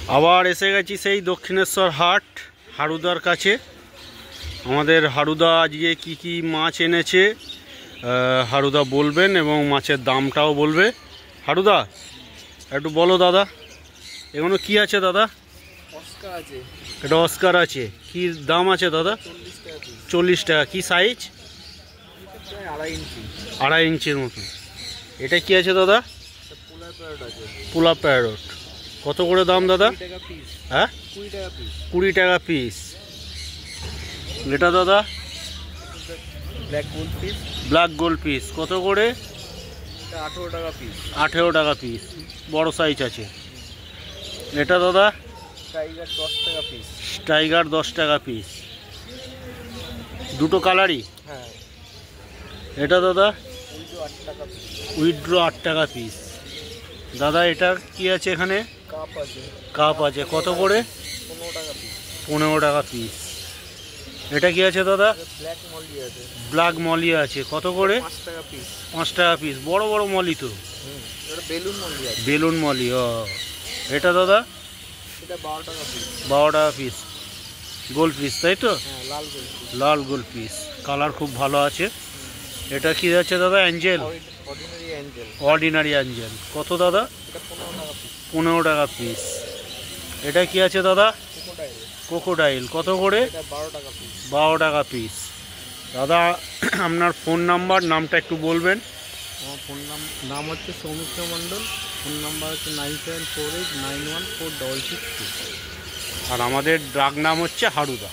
আবার এসে গেছি সেই দক্ষিণেশ্বর হাট হারুদার কাছে। আমাদের হারুদা আজকে কি কি মাছ এনেছে হারুদা বলবেন এবং মাছের দামটাও বলবে। হারুদা একটু বলো দাদা, এগুলো কি আছে দাদা? অস্কার আছে, এটা অস্কার আছে। কি দাম আছে দাদা? 40 টাকা। কি সাইজ? 2.5 ইঞ্চির মতন। এটা কি আছে দাদা? পোলা প্যারট। কত করে দাম দাদা? হ্যাঁ 20 টাকা পিস। এটা দাদা ব্ল্যাক গোল্ড পিস কত করে? 18 টাকা পিস। 18 টাকা পিস, বড় সাইজ আছে। এটা দাদা টাইগার 10 টাকা পিস। টাইগার 10 টাকা পিস, দুটো কালারই। হ্যাঁ। এটা দাদা উইড্রো 8 টাকা পিস। উইড্রো 8 টাকা পিস। দাদা এটা কি আছে এখানে? কাপ আছে। কাপ আছে কত করে? 15 টাকা পিস। 15 টাকা পিস। এটা কি আছে দাদা? ব্ল্যাক মলি আছে। ব্ল্যাক মলি আছে কত করে? 5 টাকা পিস। 5 টাকা পিস, বড় বড় মলি তো। এটা বেলুন মলি আছে। বেলুন মলি। ও এটা দাদা? এটা 12 টাকা পিস। 12 টাকা পিস, গোল্ড পিস তাই তো? হ্যাঁ, লাল গোল্ড পিস। লাল গোল্ড পিস, কালার খুব ভালো আছে। এটা কি আছে দাদা? Angel. Ordinary Angel. Ordinary Angel কত দাদা? এটা 15 টাকা পিস। 15 টাকা পিস। এটা কি আছে দাদা? ক্রোকোডাইল। ক্রোকোডাইল কত করে? এটা 12 টাকা পিস। 12 টাকা পিস। দাদা আপনার ফোন নাম্বার, নামটা একটু বলবেন? আমার ফোন নাম হচ্ছে সৌমিত্র মণ্ডল। ফোন নাম্বার হচ্ছে 9748914662। আর আমাদের ড্রাগ নাম হচ্ছে হারুদা।